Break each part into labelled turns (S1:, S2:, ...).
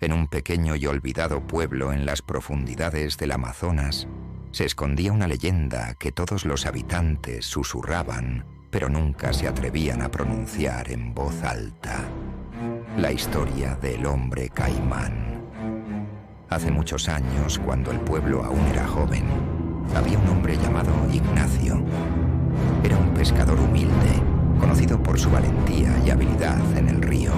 S1: En un pequeño y olvidado pueblo en las profundidades del Amazonas, se escondía una leyenda que todos los habitantes susurraban, pero nunca se atrevían a pronunciar en voz alta. La historia del hombre caimán. Hace muchos años, cuando el pueblo aún era joven, había un hombre llamado Ignacio. Era un pescador humilde, conocido por su valentía y habilidad en el río.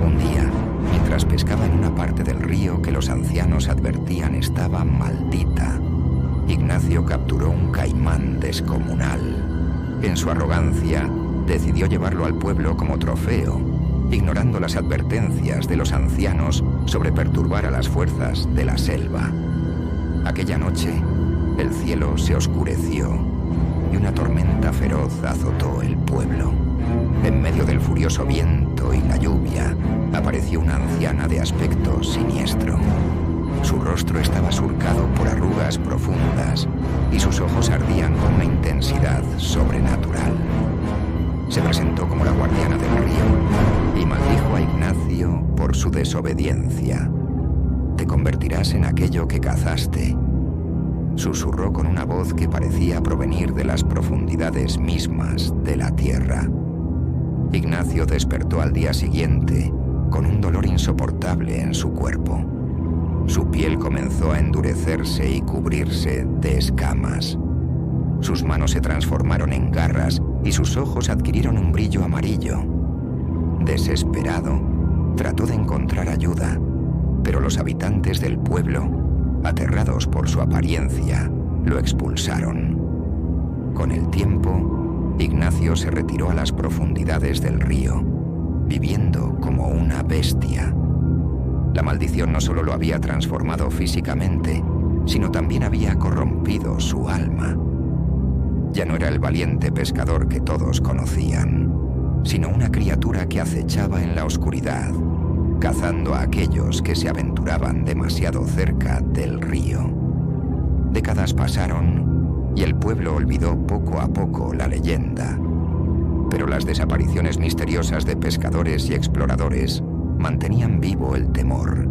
S1: Un día, mientras pescaba en una parte del río que los ancianos advertían estaba maldita, Ignacio capturó un caimán descomunal. En su arrogancia, decidió llevarlo al pueblo como trofeo, ignorando las advertencias de los ancianos sobre perturbar a las fuerzas de la selva. Aquella noche, el cielo se oscureció y una tormenta feroz azotó el pueblo. En medio del furioso viento y la lluvia, apareció una anciana de aspecto siniestro. Su rostro estaba surcado por arrugas profundas y sus ojos ardían con una intensidad sobrenatural. Se presentó como la guardiana del río y maldijo a Ignacio por su desobediencia. «Te convertirás en aquello que cazaste», susurró con una voz que parecía provenir de las profundidades mismas de la tierra. Ignacio despertó al día siguiente con un dolor insoportable en su cuerpo. Su piel comenzó a endurecerse y cubrirse de escamas. Sus manos se transformaron en garras y sus ojos adquirieron un brillo amarillo. Desesperado, trató de encontrar ayuda, pero los habitantes del pueblo, aterrados por su apariencia, lo expulsaron. Con el tiempo, Ignacio se retiró a las profundidades del río, viviendo como una bestia. La maldición no solo lo había transformado físicamente, sino también había corrompido su alma. Ya no era el valiente pescador que todos conocían, sino una criatura que acechaba en la oscuridad, cazando a aquellos que se aventuraban demasiado cerca del río. Décadas pasaron y el pueblo olvidó poco a poco la leyenda, pero las desapariciones misteriosas de pescadores y exploradores mantenían vivo el temor.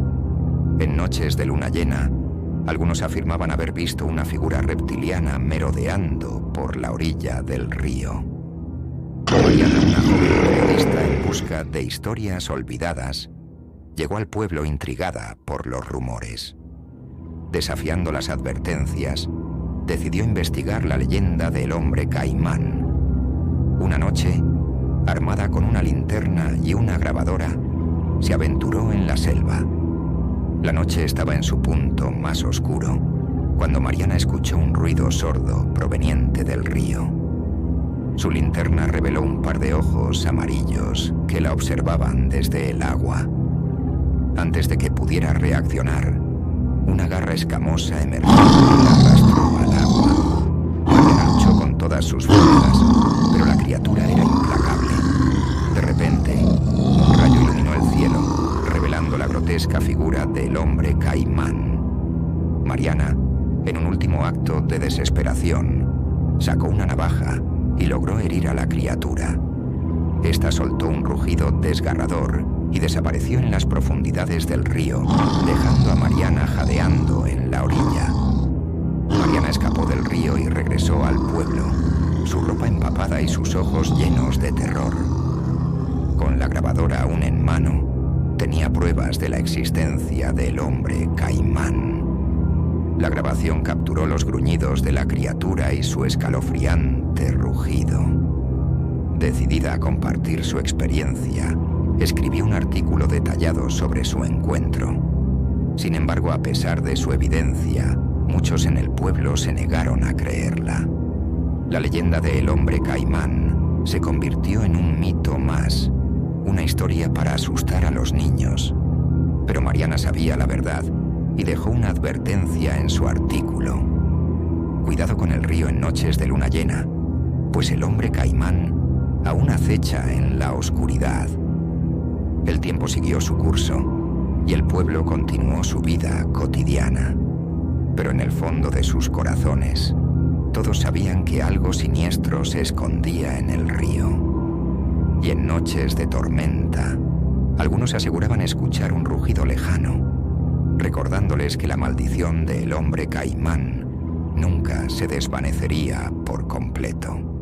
S1: En noches de luna llena, algunos afirmaban haber visto una figura reptiliana merodeando por la orilla del río. Mariana, una joven periodista en busca de historias olvidadas, llegó al pueblo intrigada por los rumores. Desafiando las advertencias, decidió investigar la leyenda del hombre caimán. Una noche, armada con una linterna y una grabadora, se aventuró en la selva. La noche estaba en su punto más oscuro, cuando Mariana escuchó un ruido sordo proveniente del río. Su linterna reveló un par de ojos amarillos que la observaban desde el agua. Antes de que pudiera reaccionar, una garra escamosa emergió y la arrastró al agua. Mariana luchó con todas sus fuerzas, pero la criatura era implacable. De repente, un rayo iluminó el cielo, revelando la grotesca figura del hombre caimán. Mariana, en un último acto de desesperación, sacó una navaja y logró herir a la criatura. Esta soltó un rugido desgarrador y desapareció en las profundidades del río, dejando a Mariana jadeando en la orilla. Mariana escapó del río y regresó al pueblo, su ropa empapada y sus ojos llenos de terror. Con la grabadora aún en mano, tenía pruebas de la existencia del hombre caimán. La grabación capturó los gruñidos de la criatura y su escalofriante rugido. Decidida a compartir su experiencia, escribió un artículo detallado sobre su encuentro. Sin embargo, a pesar de su evidencia, muchos en el pueblo se negaron a creerla. La leyenda del hombre caimán se convirtió en un mito más, una historia para asustar a los niños. Pero Mariana sabía la verdad y dejó una advertencia en su artículo. Cuidado con el río en noches de luna llena, pues el hombre caimán aún acecha en la oscuridad. El tiempo siguió su curso y el pueblo continuó su vida cotidiana. Pero en el fondo de sus corazones, todos sabían que algo siniestro se escondía en el río. Y en noches de tormenta, Algunos aseguraban escuchar un rugido lejano, recordándoles que la maldición del hombre caimán nunca se desvanecería por completo.